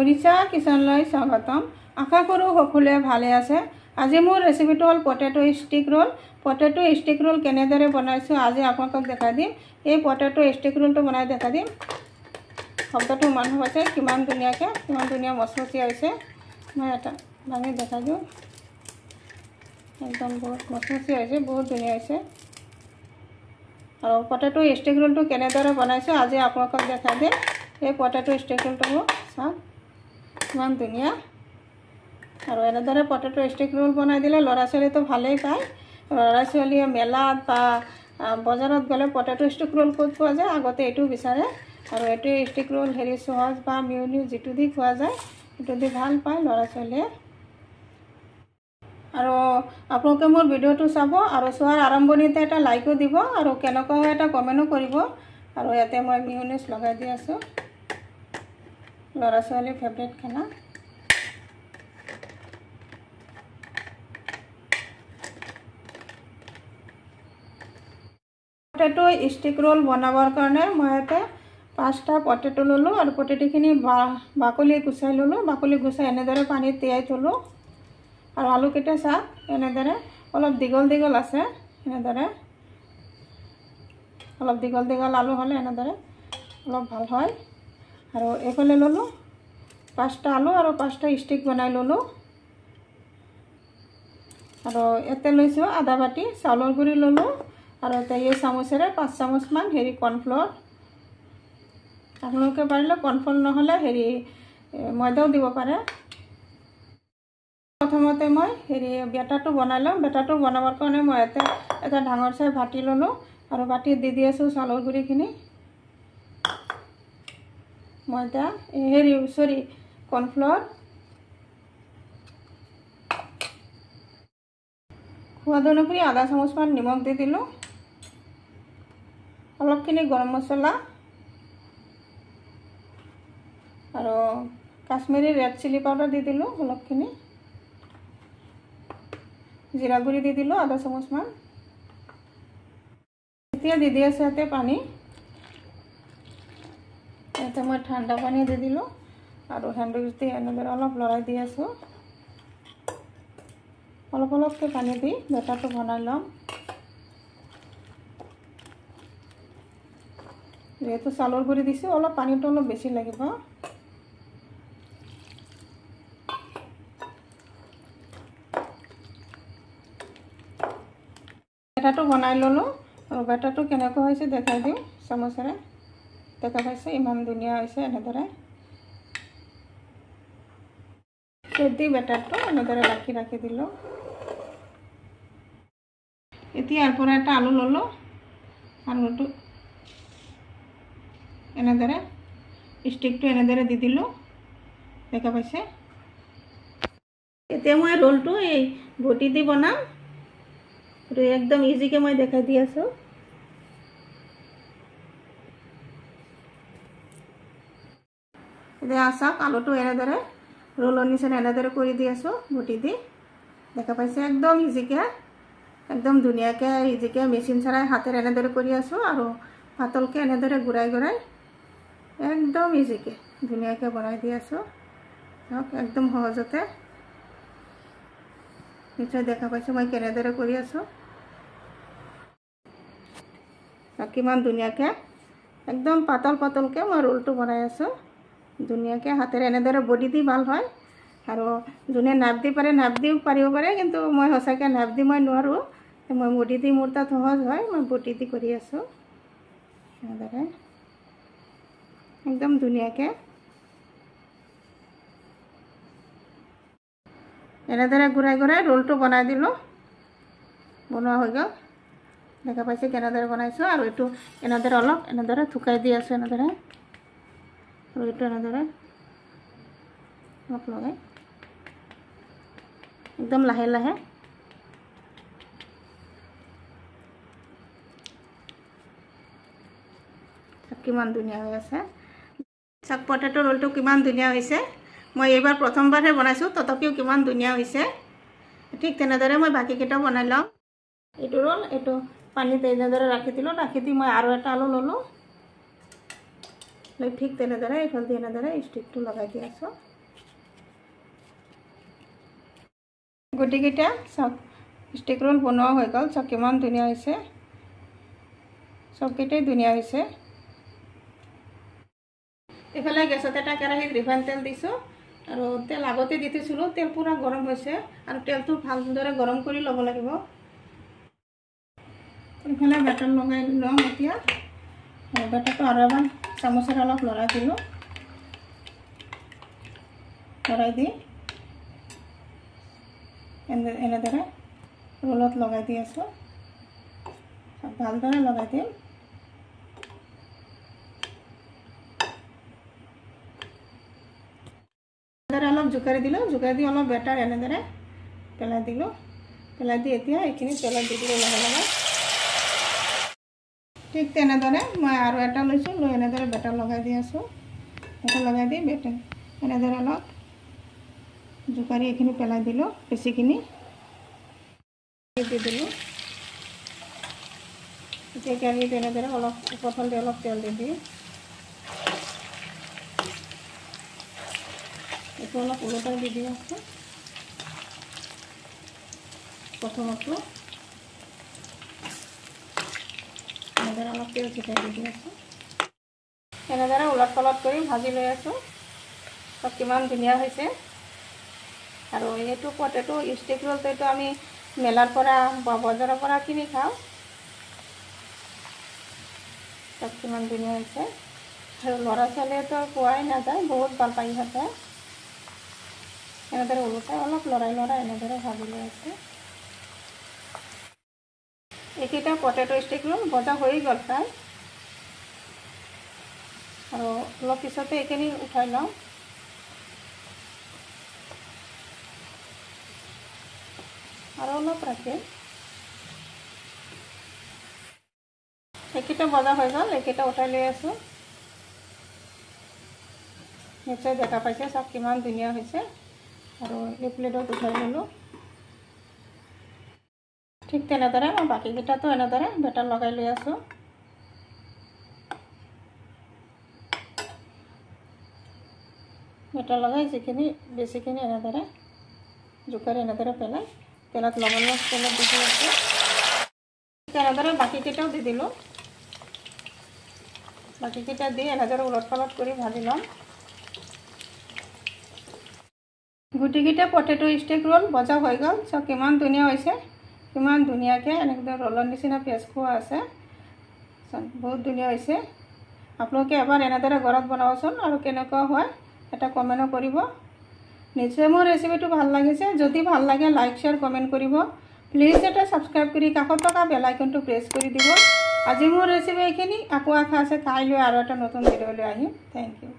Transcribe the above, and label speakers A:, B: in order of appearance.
A: উৰিষ্যা কিচেনলৈ স্বাগতম। আশা কৰোঁ সকলোৱে ভালে আছে। আজি মোৰ ৰেচিপিটো হ'ল potato stick roll. Potato stick roll কেনেদৰে বনাইছোঁ আজি আপোনালোকক দেখাই দিম। এই পটেটো ষ্টিক ৰোলটো বনাই দেখাই দিম। শব্দটো মানুহ আছে কিমান ধুনীয়া মচমচীয়া হৈছে। মই এটা ভাঙি দেখাই দিওঁ। একদম বহুত মচমচীয়া হৈছে, বহুত ধুনীয়া হৈছে। আৰু পটেটো ষ্টিক ৰোলটো কেনেদৰে বনাইছোঁ আজি আপোনালোকক দেখাই দিম। এই পটেটো ষ্টিক ৰোলটো চাওক কিমান ধুনীয়া। আৰু এনেদৰে পটেটো ষ্টিক ৰোল বনাই দিলে ল'ৰা ছোৱালীটো ভালেই পায়। ল'ৰা ছোৱালীয়ে মেলাত বা বজাৰত গ'লে পটেটো ষ্টিক ৰোল ক'ত পোৱা যায় আগতে এইটো বিচাৰে। আৰু এইটো ষ্টিক ৰোল চচ বা মিউনিজ যিটো দি খোৱা যায় সেইটো দি ভাল পায় ল'ৰা ছোৱালীয়ে। আৰু আপোনালোকে মোৰ ভিডিঅ'টো চাব আৰু চোৱাৰ আৰম্ভণিতে এটা লাইকো দিব আৰু কেনেকুৱা হয় এটা কমেণ্টো কৰিব। আৰু ইয়াতে মই মিউনিজ লগাই দি আছোঁ, ল'ৰা ছোৱালীৰ ফেভৰেট খানা। পটেটো ষ্টিক ৰোল বনাবৰ কাৰণে মই ইয়াতে 5টা পটেটো ল'লোঁ আৰু পটেটোখিনি বাকলি গুচাই ল'লোঁ। বাকলি গুচাই এনেদৰে পানীত তিয়াই থ'লোঁ। আৰু আলুকেইটা চাওক এনেদৰে অলপ দীঘল আছে। এনেদৰে অলপ দীঘল আলু হ'লে এনেদৰে অলপ ভাল হয়। আৰু এইফালে ল'লোঁ 5টা আলু আৰু 5টা ষ্টিক বনাই ল'লোঁ। আৰু ইয়াতে লৈছোঁ আধা বাটি চাউলৰ গুড়ি ল'লোঁ। আৰু এতিয়া এই চামুচেৰে 5 চামুচমান কৰ্ণফ্ল'ৰ। আপোনালোকে পাৰিলে কৰ্ণফ্ল'ৰ নহ'লে ময়দাও দিব পাৰে। প্ৰথমতে মই বেটাৰটো বনাই ল'ম। বেটাৰটো বনাবৰ কাৰণে মই ইয়াতে এটা ডাঙৰ চাই বাটি ল'লোঁ আৰু বাটিত দি আছোঁ চাউলৰ গুড়িখিনি। ময়দা কৰ্ণফ্ল'ৰ। সোৱাদ অনুসৰি আধা চামুচমান নিমখ দি দিলোঁ। অলপখিনি গৰম মছলা আৰু কাশ্মীৰী ৰেড চিলি পাউডাৰ দি দিলোঁ। অলপখিনি জিৰা গুড়ি দি দিলোঁ আধা চামুচমান। এতিয়া দি আছোঁ ইয়াতে পানী। ইয়াতে মই ঠাণ্ডা পানী দি দিলোঁ আৰু হেণ্ড উইচ দি এনেদৰে অলপ লৰাই দি আছোঁ। অলপকৈ পানী দি বেটাৰটো বনাই ল'ম। যিহেতু চাউলৰ গুড়ি দিছোঁ অলপ পানীটো অলপ বেছি লাগিব। বেটাৰটো বনাই ল'লোঁ আৰু বেটাৰটো কেনেকুৱা হৈছে দেখাই দিওঁ চামুচেৰে। দেখা পাইছে ইমান ধুনীয়া হৈছে। এনেদৰে দি বেটাৰটো এনেদৰে ৰাখি দিলোঁ। এতিয়া ইয়াৰ পৰা এটা আলু ল'লোঁ। আলুটো এনেদৰে ষ্টিকটো এনেদৰে দি দিলোঁ। দেখা পাইছে। এতিয়া মই ৰোলটো এই বটি দি বনাম। এইটো একদম ইজিকৈ মই দেখাই দি আছোঁ। এতিয়া চাওক আলুটো এনেদৰে ৰোলৰ নিচিনা এনেদৰে কৰি দি আছোঁ বটি দি। দেখা পাইছে একদম ইজিকৈ, একদম ধুনীয়াকৈ ইজিকৈ মেচিন চলাই হাতেৰে এনেদৰে কৰি আছোঁ। আৰু পাতলকৈ এনেদৰে ঘূৰাই একদম ইজিকৈ ধুনীয়াকৈ বনাই দি আছোঁ। চাওক একদম সহজতে নিশ্চয় দেখা পাইছোঁ মই কেনেদৰে কৰি আছোঁ। কিমান ধুনীয়াকৈ একদম পাতলকৈ মই ৰোলটো বনাই আছোঁ। ধুনীয়াকৈ হাতেৰে এনেদৰে বডি দি ভাল হয়। আৰু যোনে নাপ দি পাৰে নাপ দিও পাৰিব পাৰে, কিন্তু মই সঁচাকৈ নাপ দি মই নোৱাৰোঁ। মই বডি দি মোৰ তাত সহজ হয়, মই বডি দি কৰি আছোঁ। এনেদৰে একদম ধুনীয়াকৈ এনেদৰে ঘূৰাই ৰোলটো বনাই দিলোঁ। বনোৱা হৈ গ'ল। দেখা পাইছে কেনেদৰে বনাইছোঁ। আৰু এইটো এনেদৰে অলপ এনেদৰে থুকাই দি আছোঁ। এনেদৰে আৰু এইটো এনেদৰে অলপ লগাই একদম লাহে কিমান ধুনীয়া হৈ আছে। চাওক পটেটো ৰোলটো কিমান ধুনীয়া হৈছে। মই এইবাৰ প্ৰথমবাৰহে বনাইছোঁ, তথাপিও কিমান ধুনীয়া হৈছে। ঠিক তেনেদৰে মই বাকীকেইটাও বনাই ল'ম। এইটো ৰোল এইটো পানীত এনেদৰে ৰাখি দিলোঁ। ৰাখি দি মই আৰু এটা আলু ল'লোঁ। ঠিক তেনেদৰে এইফালে দি এনেদৰে ষ্টিকটো লগাই দি আছোঁ। গুটিকেইটা চাওক ষ্টিক ৰোল বনোৱা হৈ গ'ল চাওক কিমান ধুনীয়া হৈছে চবকেইটাই ধুনীয়া হৈছে এফালে গেছত এটা কেৰাহীত ৰিফাইন তেল দিছোঁ আৰু তেল আগতে দি থৈছিলোঁ তেল পুৰা গৰম হৈছে আৰু তেলটো ভালদৰে গৰম কৰি ল'ব লাগিব এফালে বেটাৰ লগাই ল'ম এতিয়া বেটাৰটো আৰু এবাৰ চামুচেৰে অলপ লৰাই দিলোঁ লৰাই দি এনেদৰে ৰোলত লগাই দি আছোঁ ভালদৰে লগাই দিম অলপ জোকাৰি দিলোঁ জোকাৰি দি অলপ বেটাৰ এনেদৰে পেলাই দিলোঁ পেলাই দি এতিয়া এইখিনি তেলত দি দিলোঁ লগে লগে ঠিক তেনেদৰে মই আৰু এটা লৈছোঁ লৈ এনেদৰে বেটাৰ লগাই দি আছোঁ বেটাৰ লগাই দি বেটাৰ এনেদৰে অলপ জোকাৰি এইখিনি পেলাই দিলোঁ বেছিখিনি দি দিলোঁ এতিয়া কেৰাহীত এনেদৰে অলপ প্ৰথমতে অলপ তেল দি দিওঁ এইটো অলপ ওলটাই দি দিওঁ আছে প্ৰথমটো এনেদৰে অলপ তেল ছিটাই দি দি আছোঁ এনেদৰে ওলট পালট কৰি ভাজি লৈ আছোঁ চব কিমান ধুনীয়া হৈছে আৰু এইটো পটেটো ষ্টিক ৰোলটো এইটো আমি মেলাৰ পৰা বা বজাৰৰ পৰা কিনি খাওঁ চব কিমান ধুনীয়া হৈছে আৰু ল'ৰা ছোৱালীয়েতো পোৱাই নাযায় বহুত ভাল পাই সিহঁতে এনেদৰে ওলোটাই অলপ লৰাই এনেদৰে ভাজি লৈ আছে এইকেইটা পটেটো ষ্টিক ৰোল ভজা হৈ গ'ল প্ৰায় আৰু অলপ পিছতে এইখিনি উঠাই লওঁ আৰু অলপ ৰাখি এইকেইটা ভজা হৈ গ'ল এইকেইটা উঠাই লৈ আছোঁ নিশ্চয় দেখা পাইছে চব কিমান ধুনীয়া হৈছে আৰু এই প্লেটত উঠাই ল'লোঁ ঠিক তেনেদৰে মই বাকীকেইটাতো এনেদৰে বেটাৰ লগাই লৈ আছোঁ বেটাৰ লগাই যিখিনি বেছিখিনি এনেদৰে জোকাৰি এনেদৰে পেলাই তেলত লগালোঁ তেলত দি দি আছোঁ তেনেদৰে বাকীকেইটাও দি দিলোঁ বাকীকেইটা দি এনেদৰে ওলট পালট কৰি ভাজি ল'ম গুটিকেইটা পটেটো ষ্টিক ৰোল ভজা হৈ গ'ল চব কিমান ধুনীয়া হৈছে কিমান ধুনীয়াকৈ এনেদৰে ৰোলৰ নিচিনা পেষ্ট খোৱা আছে বহুত ধুনীয়া হৈছে আপোনালোকে এবাৰ এনেদৰে ঘৰত বনাবচোন আৰু কেনেকুৱা হয় এটা কমেণ্ট কৰিব নিশ্চয় মোৰ ৰেচিপিটো ভাল লাগিছে যদি ভাল লাগে লাইক শ্বেয়াৰ কমেণ্ট কৰিব প্লিজ এটা সাবস্ক্ৰাইব কৰি কাষত থকা বেল আইকনটো প্ৰেছ কৰি দিব আজি মোৰ ৰেচিপি এইখিনি আকৌ আশা আছে কাইলৈ আৰু এটা নতুন ভিডিঅ' লৈ আহিম থেংক ইউ